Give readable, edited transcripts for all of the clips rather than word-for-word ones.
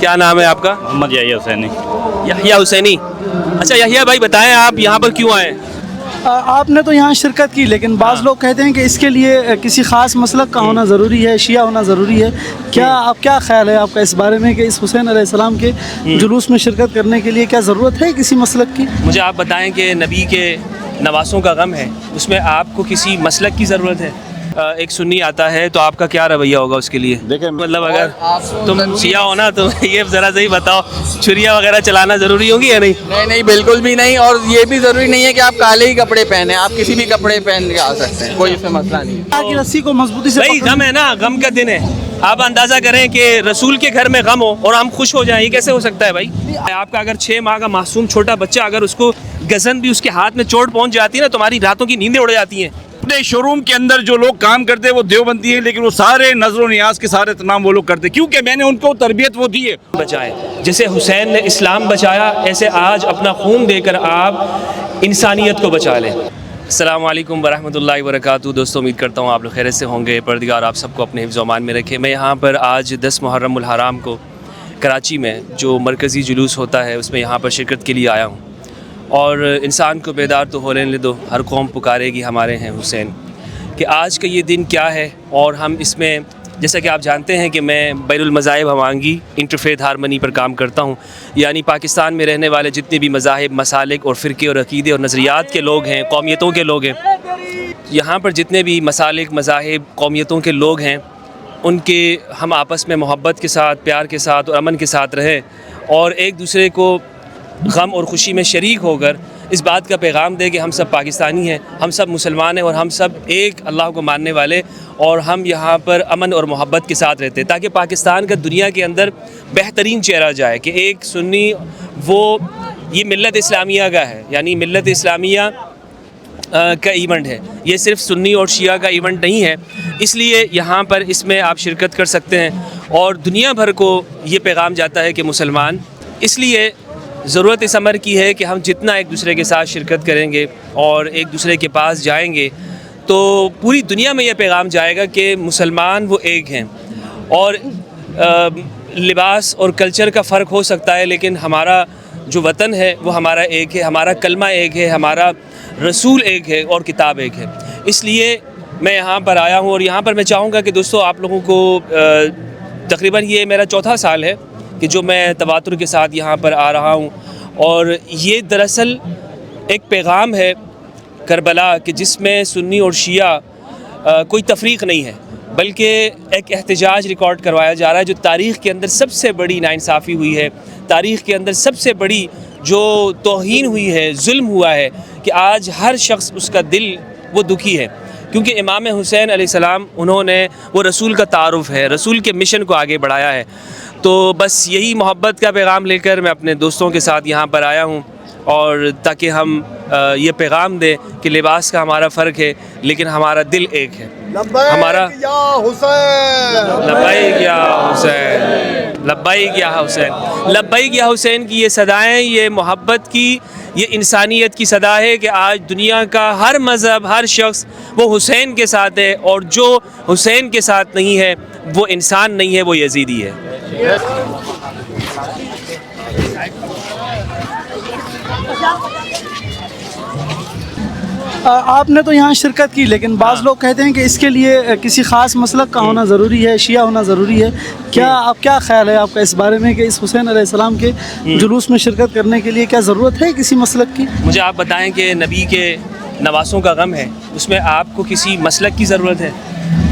کیا نام ہے آپ کا؟ محمد یحییٰ حسینی۔ یحییٰ حسینی، اچھا یحییٰ بھائی بتائیں آپ یہاں پر کیوں آئے؟ آپ نے تو یہاں شرکت کی، لیکن بعض لوگ کہتے ہیں کہ اس کے لیے کسی خاص مسلک کا ہونا ضروری ہے، شیعہ ہونا ضروری ہے۔ کیا خیال ہے آپ کا اس بارے میں کہ اس حسین علیہ السلام کے جلوس میں شرکت کرنے کے لیے کیا ضرورت ہے کسی مسلک کی؟ مجھے آپ بتائیں کہ نبی کے نواسوں کا غم ہے، اس میں آپ کو کسی مسلک کی ضرورت ہے؟ ایک سنی آتا ہے تو آپ کا کیا رویہ ہوگا اس کے لیے؟ دیکھیں مطلب اگر تم شیعہ ہو نا تو یہ ذرا صحیح بتاؤ، چھریاں وغیرہ چلانا ضروری ہوگی یا نہیں؟ نہیں بالکل بھی نہیں، اور یہ بھی ضروری نہیں ہے کہ آپ کالے ہی کپڑے پہنے، آپ کسی بھی کپڑے پہن کے آ سکتے ہیں، کوئی اس میں مسئلہ نہیں ہے۔ کی رسی کو مضبوطی سے بھائی غم ہے نا، غم کا دن ہے، آپ اندازہ کریں کہ رسول کے گھر میں غم ہو اور ہم خوش ہو جائیں، یہ کیسے ہو سکتا ہے بھائی؟ آپ کا اگر 6 ماہ کا معصوم چھوٹا بچہ اگر اس کو گزن بھی اس کے ہاتھ میں چوٹ پہنچ جاتی ہے نا، تمہاری راتوں کی نیندیں اڑ جاتی ہیں۔ اپنے شو روم کے اندر جو لوگ کام کرتے ہیں وہ دیوبندی ہیں، لیکن وہ سارے نظر و نیاز کے سارے تمام وہ لوگ کرتے ہیں، کیونکہ میں نے ان کو تربیت وہ دی ہے۔ بچائیں جیسے حسین نے اسلام بچایا، ایسے آج اپنا خون دے کر آپ انسانیت کو بچا لیں۔ السلام علیکم ورحمۃ اللہ وبرکاتہ۔ دوستوں امید کرتا ہوں آپ لوگ خیریت سے ہوں گے، پروردگار آپ سب کو اپنے حفظ و امان میں رکھے۔ میں یہاں پر آج 10 محرم الحرام کو کراچی میں جو مرکزی جلوس ہوتا ہے اس میں یہاں پر شرکت کے لیے آیا ہوں، اور انسان کو بیدار تو ہو لینے دو، ہر قوم پکارے گی ہمارے ہیں حسین، کہ آج کا یہ دن کیا ہے۔ اور ہم اس میں جیسا کہ آپ جانتے ہیں کہ میں بین المذاہب ہمانگی انٹرفیتھ ہارمنی پر کام کرتا ہوں، یعنی پاکستان میں رہنے والے جتنے بھی مذاہب، مسالک اور فرقے اور عقیدے اور نظریات کے لوگ ہیں، قومیتوں کے لوگ ہیں، یہاں پر جتنے بھی مسالک، مذاہب، قومیتوں کے لوگ ہیں، ان کے ہم آپس میں محبت کے ساتھ، پیار کے ساتھ اور امن کے ساتھ رہیں، اور ایک دوسرے کو غم اور خوشی میں شریک ہو کر اس بات کا پیغام دے کہ ہم سب پاکستانی ہیں، ہم سب مسلمان ہیں، اور ہم سب ایک اللہ کو ماننے والے، اور ہم یہاں پر امن اور محبت کے ساتھ رہتے ہیں، تاکہ پاکستان کا دنیا کے اندر بہترین چہرہ جائے کہ ایک سنی وہ یہ ملت اسلامیہ کا ہے، یعنی ملت اسلامیہ کا ایونٹ ہے، یہ صرف سنی اور شیعہ کا ایونٹ نہیں ہے۔ اس لیے یہاں پر اس میں آپ شرکت کر سکتے ہیں، اور دنیا بھر کو یہ پیغام جاتا ہے کہ مسلمان، اس لیے ضرورت اس امر کی ہے کہ ہم جتنا ایک دوسرے کے ساتھ شرکت کریں گے اور ایک دوسرے کے پاس جائیں گے تو پوری دنیا میں یہ پیغام جائے گا کہ مسلمان وہ ایک ہیں، اور لباس اور کلچر کا فرق ہو سکتا ہے، لیکن ہمارا جو وطن ہے وہ ہمارا ایک ہے، ہمارا کلمہ ایک ہے، ہمارا رسول ایک ہے اور کتاب ایک ہے۔ اس لیے میں یہاں پر آیا ہوں، اور یہاں پر میں چاہوں گا کہ دوستو آپ لوگوں کو تقریباً یہ میرا 4تھا سال ہے کہ جو میں تواتر کے ساتھ یہاں پر آ رہا ہوں، اور یہ دراصل ایک پیغام ہے کربلا کہ جس میں سنی اور شیعہ کوئی تفریق نہیں ہے، بلکہ ایک احتجاج ریکارڈ کروایا جا رہا ہے جو تاریخ کے اندر سب سے بڑی ناانصافی ہوئی ہے، تاریخ کے اندر سب سے بڑی جو توہین ہوئی ہے، ظلم ہوا ہے، کہ آج ہر شخص اس کا دل وہ دکھی ہے، کیونکہ امام حسین علیہ السلام انہوں نے وہ رسول کا تعارف ہے، رسول کے مشن کو آگے بڑھایا ہے۔ تو بس یہی محبت کا پیغام لے کر میں اپنے دوستوں کے ساتھ یہاں پر آیا ہوں، اور تاکہ ہم یہ پیغام دیں کہ لباس کا ہمارا فرق ہے لیکن ہمارا دل ایک ہے، ہمارا لبیک یا حسین، لبیک یا حسین، لبیک یا حسین کی یہ صدائیں، یہ محبت کی، یہ انسانیت کی صدا ہے کہ آج دنیا کا ہر مذہب، ہر شخص وہ حسین کے ساتھ ہے، اور جو حسین کے ساتھ نہیں ہے وہ انسان نہیں ہے، وہ یزیدی ہے۔ آپ نے تو یہاں شرکت کی، لیکن بعض لوگ کہتے ہیں کہ اس کے لیے کسی خاص مسلک کا ہونا ضروری ہے، شیعہ ہونا ضروری ہے۔ کیا خیال ہے آپ کا اس بارے میں کہ اس حسین علیہ السلام کے جلوس میں شرکت کرنے کے لیے کیا ضرورت ہے کسی مسلک کی؟ مجھے آپ بتائیں کہ نبی کے نواسوں کا غم ہے، اس میں آپ کو کسی مسلک کی ضرورت ہے؟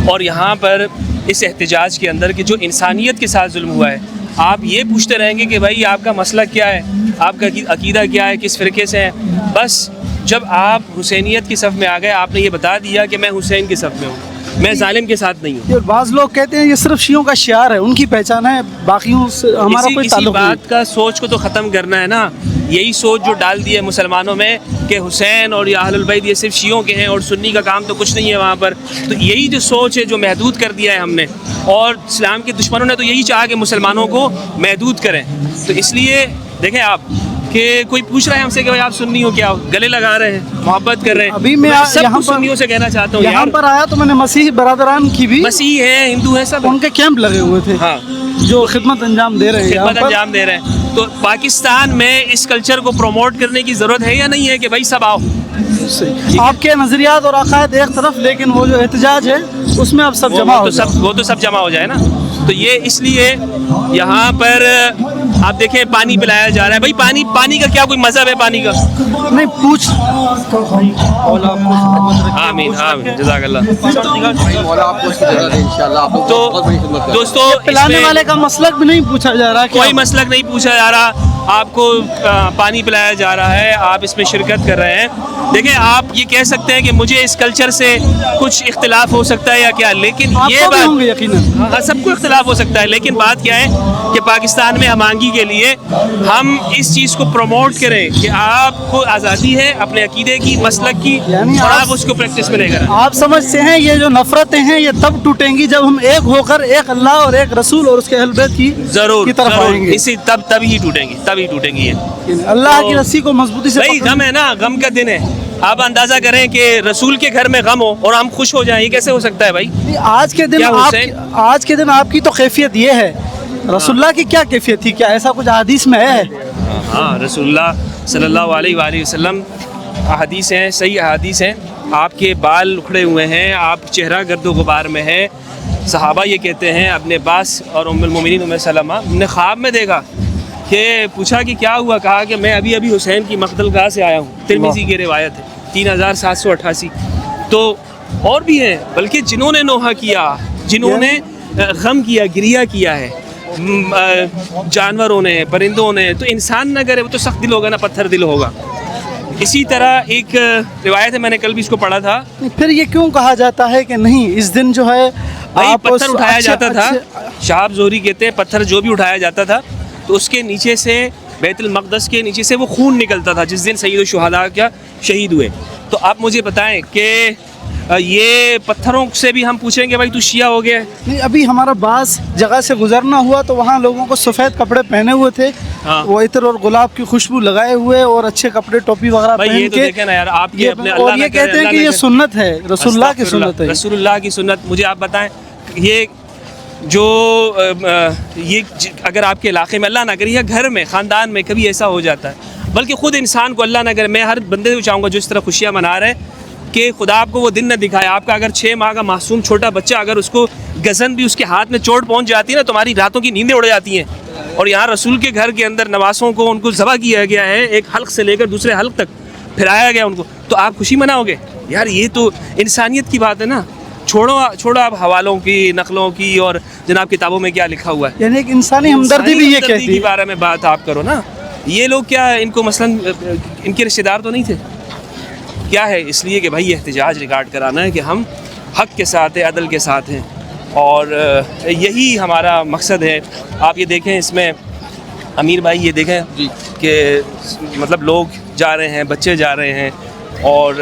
اور یہاں پر اس احتجاج کے اندر کہ جو انسانیت کے ساتھ ظلم ہوا ہے، آپ یہ پوچھتے رہیں گے کہ بھائی آپ کا مسلک کیا ہے، آپ کا عقیدہ کیا ہے، کس فرقے سے ہیں؟ بس جب آپ حسینیت کی صف میں آ گئے، آپ نے یہ بتا دیا کہ میں حسین کی صف میں ہوں، میں ظالم کے ساتھ نہیں ہوں۔ بعض لوگ کہتے ہیں یہ صرف شیعوں کا شعار ہے، ان کی پہچان ہے، باقیوں سے ہمارا کوئی تعلق نہیں۔ اسی بات کا سوچ کو تو ختم کرنا ہے نا، یہی سوچ جو ڈال دی ہے مسلمانوں میں کہ حسین اور یا اہل البیت یہ صرف شیعوں کے ہیں اور سنی کا کام تو کچھ نہیں ہے وہاں پر، تو یہی جو سوچ ہے جو محدود کر دیا ہے ہم نے، اور اسلام کے دشمنوں نے تو یہی چاہا کہ مسلمانوں کو محدود کریں۔ تو اس لیے دیکھیں آپ کہ کوئی پوچھ رہا ہے ہم سے کہ بھائی آپ سنی ہو کیا ہو, گلے لگا رہے ہیں, محبت کر رہے ہیں. ابھی میں سب یہاں کچھ پر- سنیوں سے کہنا چاہتا ہوں یہاں یار, پر آیا تو میں نے مسیحی برادران کی بھی مسیح ہیں, ہندو ہیں, سب ان کے کیمپ لگے ہوئے تھے ہاں جو خدمت انجام دے رہے ہیں یہاں خدمت پر. انجام دے رہے ہیں. تو پاکستان میں اس کلچر کو پروموٹ کرنے کی ضرورت ہے یا نہیں ہے کہ بھائی سب آؤ؟ آپ کے نظریات اور عقائد ایک طرف, لیکن وہ جو احتجاج ہے اس میں اب سب جمع ہو جائے. وہ تو سب جمع ہو جائے نا. تو یہ اس لیے یہاں پر آپ دیکھیں پانی پلایا جا رہا ہے. بھائی پانی کا کیا کوئی مذہب ہے پانی کا؟ نہیں پوچھ. آمین آمین جزاک اللہ. مولا آپ کو انشاءاللہ آپ تو بہت بڑی خدمت کریں. دوستو اس پلانے میں والے کا مسلک بھی نہیں پوچھا جا رہا. کوئی مسلک نہیں پوچھا جا رہا, آپ کو پانی پلایا جا رہا ہے, آپ اس میں شرکت کر رہے ہیں. دیکھیں آپ یہ کہہ سکتے ہیں کہ مجھے اس کلچر سے کچھ اختلاف ہو سکتا ہے یا کیا, لیکن یہ ہوں گے بات یقیناً. ہاں سب کو اختلاف ہو سکتا ہے, لیکن بات کیا ہے کہ پاکستان میں ہم آہنگی کے لیے ہم اس چیز کو پروموٹ کریں کہ آپ کو آزادی ہے اپنے عقیدے کی, مسلک کی, یعنی اور آپ- آپ اس کو پریکٹس میں لے کر آئیں. آپ سمجھتے ہیں یہ جو نفرتیں ہیں یہ تب ٹوٹیں گی جب ہم ایک ہو کر ایک اللہ اور ایک رسول اور اس کے اہل بیت کی ضرور کی طرف ضرور آئیں گے. اسی تب ہی ٹوٹیں گی, تبھی ٹوٹیں گی یہ. اللہ کی رسی کو مضبوطی سے بھائی غم ہے نا, غم کا دن ہے. آپ اندازہ کریں کہ رسول کے گھر میں غم ہو اور ہم خوش ہو جائیں, یہ کیسے ہو سکتا ہے بھائی؟ آج کے دن کیا آپ حسین؟ آج کے دن آپ کی تو کیفیت یہ ہے, رسول اللہ کی کیا کیفیت تھی؟ کیا ایسا کچھ حدیث میں ہے؟ ہاں رسول اللہ صلی اللہ علیہ وآلہ وسلم احادیث ہیں, صحیح احادیث ہیں. آپ کے بال اکھڑے ہوئے ہیں, آپ چہرہ گرد و غبار میں ہیں. صحابہ یہ کہتے ہیں, ابن عباس اور ام المومنین ام سلمہ نے خواب میں دیکھا کہ پوچھا کہ کیا ہوا, کہا کہ میں ابھی حسین کی مقتل گاہ سے آیا ہوں. ترمذی کی روایت ہے 3788. تو اور بھی ہیں بلکہ جنہوں نے نوحہ کیا, جنہوں نے غم کیا, گریہ کیا ہے, جانوروں نے, پرندوں نے. تو انسان نہ کرے وہ تو سخت دل ہوگا نا, پتھر دل ہوگا. اسی طرح ایک روایت ہے, میں نے کل بھی اس کو پڑھا تھا, پھر یہ کیوں کہا جاتا ہے کہ نہیں اس دن جو ہے بھائی آپ پتھر اٹھایا اچھے- جاتا تھا. اچھے- شہاب زہری کہتے ہیں پتھر جو بھی اٹھایا جاتا تھا تو اس کے نیچے سے, بیت المقدس کے نیچے سے وہ خون نکلتا تھا جس دن سید الشہداء کیا شہید ہوئے. تو آپ مجھے بتائیں کہ یہ پتھروں سے بھی ہم پوچھیں گے بھائی تو شیعہ ہو گیا ہے؟ نہیں, ابھی ہمارا بعض جگہ سے گزرنا ہوا تو وہاں لوگوں کو سفید کپڑے پہنے ہوئے تھے, ہاں. وہ عطر اور گلاب کی خوشبو لگائے ہوئے اور اچھے کپڑے ٹوپی وغیرہ بھائی پہن یہ تو کے, دیکھیں نا یار, آپ یہ اپنے اور اللہ نہ یہ کرے, کہتے ہیں اللہ کہ نہ یہ کرے. سنت ہے, رسول اللہ کی سنت ہے. رسول اللہ کی سنت. مجھے آپ بتائیں یہ جو اگر آپ کے علاقے میں اللہ نہ کرے یا گھر میں خاندان میں کبھی ایسا ہو جاتا ہے, بلکہ خود انسان کو اللہ نہ کرے, میں ہر بندے کو چاہوں گا جو اس طرح خوشیاں منا رہے ہیں کہ خدا آپ کو وہ دن نہ دکھائے. آپ کا اگر 6 ماہ کا معصوم چھوٹا بچہ اگر اس کو گزن بھی اس کے ہاتھ میں چوٹ پہنچ جاتی ہے نا, تمہاری راتوں کی نیندیں اڑ جاتی ہیں. اور یہاں رسول کے گھر کے اندر نواسوں کو ان کو ذبح کیا گیا ہے, ایک حلق سے لے کر دوسرے حلق تک پھرایا گیا ان کو, تو آپ خوشی مناؤ گے یار؟ یہ تو انسانیت کی بات ہے نا. چھوڑو آپ حوالوں کی, نقلوں کی, اور جناب کتابوں میں کیا لکھا ہوا ہے. یعنی ایک انسانی ہمدردی بھی یہ ہمدردی کہتی کے ہے. بارے میں بات آپ کرو نا. یہ لوگ کیا ان کو مثلا ان کے رشتہ دار تو نہیں تھے کیا ہے؟ اس لیے کہ بھائی احتجاج ریکارڈ کرانا ہے کہ ہم حق کے ساتھ ہیں, عدل کے ساتھ ہیں, اور یہی ہمارا مقصد ہے. آپ یہ دیکھیں اس میں امیر بھائی, یہ دیکھیں کہ مطلب لوگ جا رہے ہیں, بچے جا رہے ہیں, اور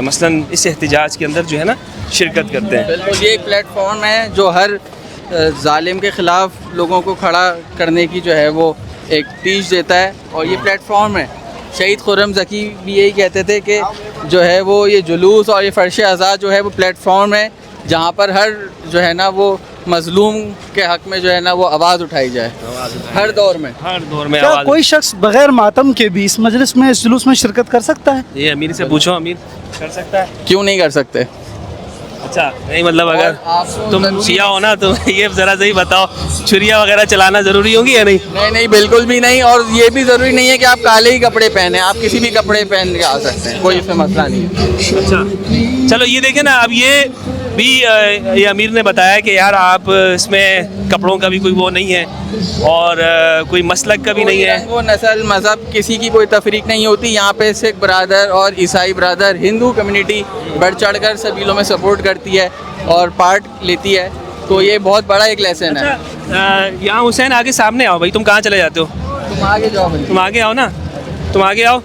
مثلا اس احتجاج کے اندر جو ہے نا شرکت کرتے ہیں. بالکل, یہ ایک پلیٹ فارم ہے جو ہر ظالم کے خلاف لوگوں کو کھڑا کرنے کی جو ہے وہ ایک پیش دیتا ہے, اور یہ پلیٹ فارم ہے. شہید خرم ذکی بھی یہی کہتے تھے کہ جو ہے وہ یہ جلوس اور یہ فرش آزاد جو ہے وہ پلیٹ فارم ہے جہاں پر ہر جو ہے نا وہ مظلوم کے حق میں جو ہے نا وہ آواز اٹھائی جائے, ہر دور میں. کیا کوئی شخص بغیر ماتم کے بھی اس مجلس میں, اس جلوس میں شرکت کر سکتا ہے؟ یہ امیر سے پوچھو, امیر کر سکتا ہے؟ کیوں نہیں کر سکتے؟ اچھا نہیں, مطلب اگر آپ کو تم ضروری- شیعہ ہو نا تو یہ ذرا صحیح بتاؤ, چھریاں وغیرہ چلانا ضروری ہوگی یا نہیں؟ نہیں بالکل بھی نہیں, اور یہ بھی ضروری نہیں ہے کہ آپ کالے ہی کپڑے پہنے, آپ کسی بھی کپڑے پہن کے آ سکتے ہیں, کوئی اس میں مسئلہ نہیں ہے. اچھا چلو یہ دیکھیں نا, اب یہ بھی یہ امیر نے بتایا کہ یار آپ اس میں کپڑوں کا بھی کوئی وہ نہیں ہے, اور کوئی مسلک کا بھی نہیں ہے. وہ نسل مذہب کسی کی کوئی تفریق نہیں ہوتی. یہاں پہ سکھ برادر اور عیسائی برادر, ہندو کمیونٹی بڑھ چڑھ کر سبیلوں میں سپورٹ کرتی ہے اور پارٹ لیتی ہے, تو یہ بہت بڑا ایک لیسن ہے. یہاں حسین آگے سامنے آؤ بھائی, تم کہاں چلے جاتے ہو؟ تم آگے جاؤ بھائی. تم آگے آؤ نا, تم آگے آؤ.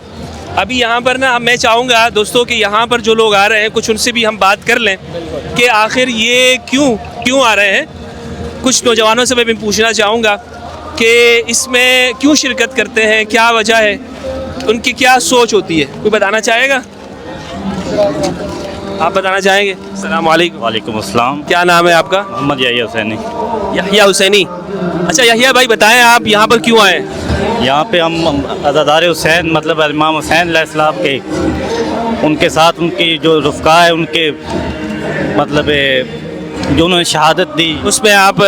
ابھی یہاں پر نا میں چاہوں گا دوستوں کہ یہاں پر جو لوگ آ رہے ہیں کچھ ان سے بھی ہم بات کر لیں کہ آخر یہ کیوں آ رہے ہیں. کچھ نوجوانوں سے میں پوچھنا چاہوں گا کہ اس میں کیوں شرکت کرتے ہیں, کیا وجہ ہے, ان کی کیا سوچ ہوتی ہے, کوئی بتانا چاہے گا؟ آپ بتانا چاہیں گے؟ السلام علیکم. وعلیکم السلام. کیا نام ہے آپ کا؟ محمد یحییٰ حسینی. یحییٰ حسینی. اچھا یحییٰ بھائی بتائیں آپ یہاں پر کیوں آئے؟ یہاں پہ ہم عزادار حسین مطلب امام حسین علیہ السلام کے ان کے ساتھ ان کی جو رفقا ہے ان کے مطلب جو انہوں نے شہادت دی اس میں آپ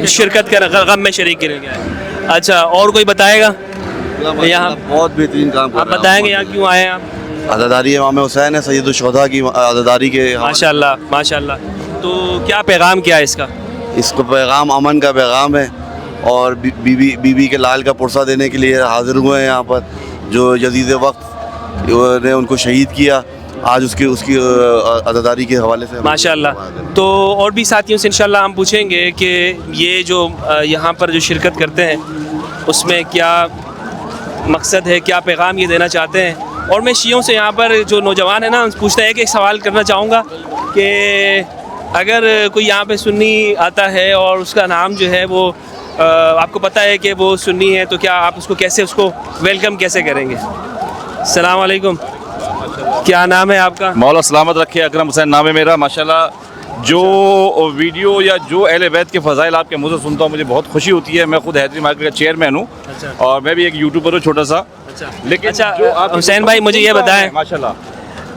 شرکت کر غم میں شریک کریں گے. اچھا اور کوئی بتائے گا یہاں؟ بہت بہترین کام کر آپ رہے ہیں. بتائیں گے یہاں کیوں آئے ہیں آپ؟ عزاداری امام حسین ہے, سید الشہداء کی عزاداری کے. ماشاء اللہ ماشاء اللہ. تو کیا پیغام کیا ہے اس کا؟ اس کو پیغام امن کا پیغام ہے, اور بی بی کے لال کا پرسہ دینے کے لیے حاضر ہوئے ہیں یہاں پر, جو جدید وقت نے ان کو شہید کیا. آج اس کی عزاداری کے حوالے سے ماشاء اللہ. تو اور بھی ساتھیوں سے انشاءاللہ ہم پوچھیں گے کہ یہ جو یہاں پر جو شرکت کرتے ہیں اس میں کیا مقصد ہے, کیا پیغام یہ دینا چاہتے ہیں. اور میں شیعوں سے یہاں پر جو نوجوان ہیں نا پوچھتا ہے کہ ایک سوال کرنا چاہوں گا کہ اگر کوئی یہاں پہ سنی آتا ہے اور اس کا نام جو ہے وہ آپ کو پتہ ہے کہ وہ سنی ہے, تو کیا آپ اس کو ویلکم کیسے کریں گے؟ السلام علیکم. کیا نام ہے آپ کا؟ مولا سلامت رکھے. اکرم حسین نام ہے میرا. ماشاءاللہ جو ویڈیو یا جو اہل بیت کے فضائل آپ کے منہ سے سنتا ہوں مجھے بہت خوشی ہوتی ہے. میں خود حیدری مارکیٹ کا چیئرمین ہوں, اور میں بھی ایک یوٹیوبر ہوں چھوٹا سا. لیکن اچھا حسین بھائی مجھے یہ بتائیں, ماشاءاللہ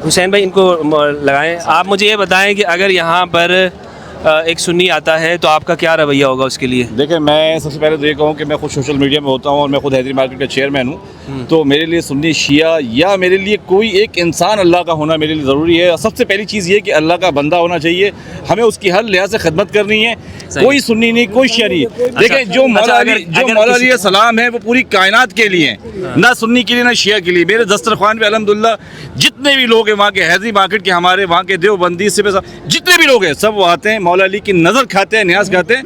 حسین بھائی ان کو لگائیں, آپ مجھے یہ بتائیں کہ اگر یہاں پر ایک سنی آتا ہے تو آپ کا کیا رویہ ہوگا اس کے لیے؟ دیکھیں میں سب سے پہلے تو یہ کہوں کہ میں خود سوشل میڈیا میں ہوتا ہوں اور میں خود حیدری مارکیٹ کا چیئرمین ہوں, تو میرے لیے سنی شیعہ یا میرے لیے کوئی ایک انسان اللہ کا ہونا میرے لیے ضروری ہے. سب سے پہلی چیز یہ کہ اللہ کا بندہ ہونا چاہیے, ہمیں اس کی ہر لحاظ سے خدمت کرنی ہے. کوئی سنی نہیں, کوئی شیعہ نہیں. دیکھیں جو مولا علیہ السلام ہے وہ پوری کائنات کے لیے ہیں, نہ سنی کے لیے نہ شیعہ کے لیے. میرے دسترخوان پہ الحمدللہ جتنے بھی لوگ ہیں وہاں کے حیدری مارکیٹ کے, ہمارے وہاں کے دیوبندی سے جتنے بھی لوگ ہیں سب وہ آتے ہیں, مولا علی کی نظر کھاتے ہیں, نیاز کھاتے ہیں.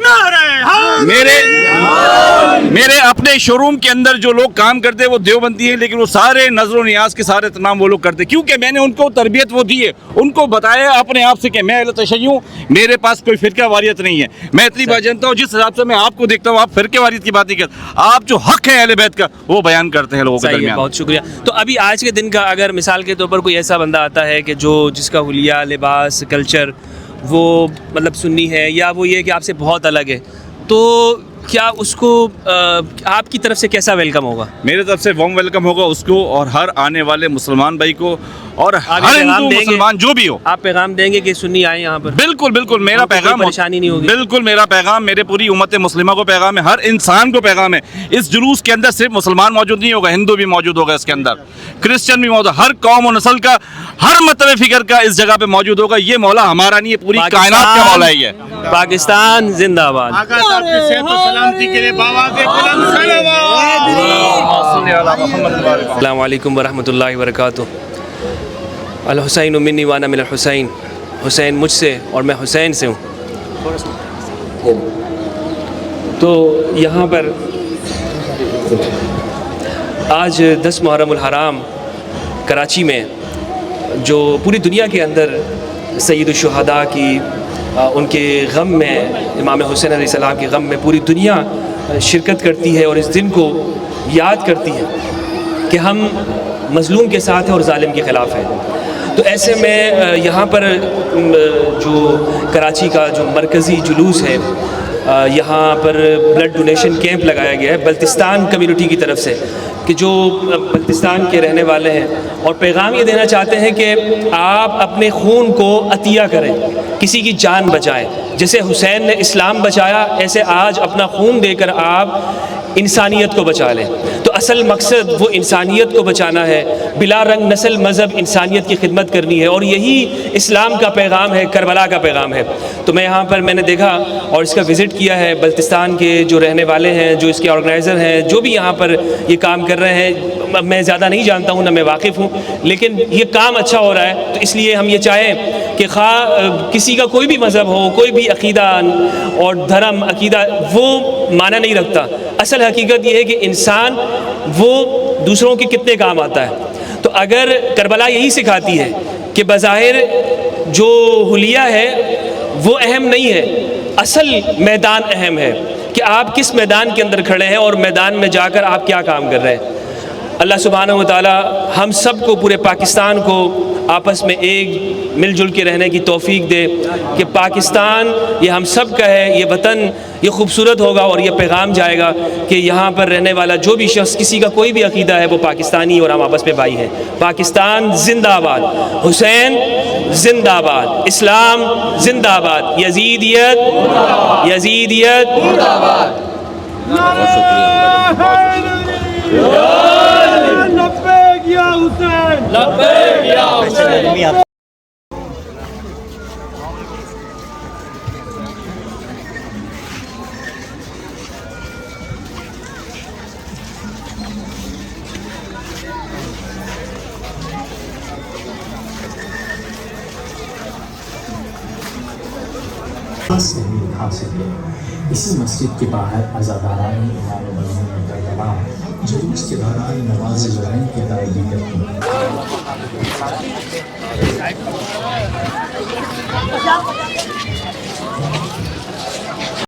میرے اپنے شو روم کے اندر جو لوگ کام کرتے ہیں وہ دیوبندی ہیں, لیکن وہ سارے نظر و نیاز کے سارے تمام وہ لوگ کرتے ہیں, کیونکہ میں نے ان کو تربیت وہ دی ہے, ان کو بتایا اپنے آپ سے کہ میں اہل تشیع ہوں, میرے پاس کوئی فرقہ واریت نہیں ہے. میں اتنی بات جانتا ہوں, جس حساب سے میں آپ کو دیکھتا ہوں آپ فرقہ واریت کی بات نہیں کرتے, آپ جو حق ہے اہل بیت کا وہ بیان کرتے ہیں لوگوں کے درمیان. بہت شکریہ. تو ابھی آج کے دن کا اگر مثال کے طور پر کوئی ایسا بندہ آتا ہے کہ جس کا حلیہ, لباس, کلچر وہ مطلب سنی ہے, یا وہ یہ کہ آپ سے بہت الگ ہے, تو کیا اس کو آپ کی طرف سے کیسا ویلکم ہوگا؟ میرے طرف سے وارم ویلکم ہوگا اس کو, اور ہر آنے والے مسلمان بھائی کو, اور ہر ہندو مسلمان جو بھی ہو. آپ پیغام دیں گے کہ سنی آئیں یہاں پر؟ بالکل بالکل میرا پیغام, پریشانی نہیں ہوگی. بالکل میرا پیغام میرے پوری امت مسلمہ کو پیغام ہے, ہر انسان کو پیغام ہے. اس جلوس کے اندر صرف مسلمان موجود نہیں ہوگا, ہندو بھی موجود ہوگا اس کے اندر, کرسچن بھی موجود, ہر قوم و نسل کا, ہر مطلب فکر کا اس جگہ پہ موجود ہوگا. یہ مولا ہمارا نہیں ہے, پوری کائنات کا مولا ہی ہے. پاکستان زندہ باد. السلام علیکم ورحمۃ اللہ وبرکاتہ. الحسین منی وانا من الحسین, حسین مجھ سے اور میں حسین سے ہوں. تو یہاں پر آج 10 محرم الحرام کراچی میں جو پوری دنیا کے اندر سید الشہداء کی ان کے غم میں, امام حسین علیہ السلام کے غم میں پوری دنیا شرکت کرتی ہے اور اس دن کو یاد کرتی ہے کہ ہم مظلوم کے ساتھ ہیں اور ظالم کے خلاف ہیں. تو ایسے میں یہاں پر جو کراچی کا جو مرکزی جلوس ہے, یہاں پر بلڈ ڈونیشن کیمپ لگایا گیا ہے بلتستان کمیونٹی کی طرف سے, کہ جو بلتستان کے رہنے والے ہیں, اور پیغام یہ دینا چاہتے ہیں کہ آپ اپنے خون کو عطیہ کریں, کسی کی جان بچائیں. جیسے حسین نے اسلام بچایا, ایسے آج اپنا خون دے کر آپ انسانیت کو بچا لیں. تو اصل مقصد وہ انسانیت کو بچانا ہے, بلا رنگ نسل مذہب انسانیت کی خدمت کرنی ہے, اور یہی اسلام کا پیغام ہے, کربلا کا پیغام ہے. تو میں یہاں پر میں نے دیکھا اور اس کا وزٹ کیا ہے, بلتستان کے جو رہنے والے ہیں, جو اس کے آرگنائزر ہیں, جو بھی یہاں پر یہ کام کر رہے ہیں, میں زیادہ نہیں جانتا ہوں, نہ میں واقف ہوں, لیکن یہ کام اچھا ہو رہا ہے. تو اس لیے ہم یہ چاہیں کہ خواہ کسی کا کوئی بھی مذہب ہو, کوئی بھی عقیدہ اور دھرم عقیدہ وہ معنی نہیں رکھتا, اصل حقیقت یہ ہے کہ انسان وہ دوسروں کے کتنے کام آتا ہے. تو اگر کربلا یہی سکھاتی ہے کہ بظاہر جو حلیہ ہے وہ اہم نہیں ہے, اصل میدان اہم ہے, کہ آپ کس میدان کے اندر کھڑے ہیں اور میدان میں جا کر آپ کیا کام کر رہے ہیں۔ اللہ سبحانہ و تعالی ہم سب کو، پورے پاکستان کو آپس میں ایک مل جل کے رہنے کی توفیق دے کہ پاکستان یہ ہم سب کا ہے، یہ وطن یہ خوبصورت ہوگا اور یہ پیغام جائے گا کہ یہاں پر رہنے والا جو بھی شخص، کسی کا کوئی بھی عقیدہ ہے، وہ پاکستانی اور ہم آپس میں بھائی ہیں۔ پاکستان زندہ آباد، حسین زندہ آباد، اسلام زندہ آباد، یزیدیت یزیدیت حاصل ہے۔ اسی مسجد کے باہر عزاداران امام مظلوم کربلا جلوس کے دوران نماز جمعہ کی ادائیگی کرتے ہیں۔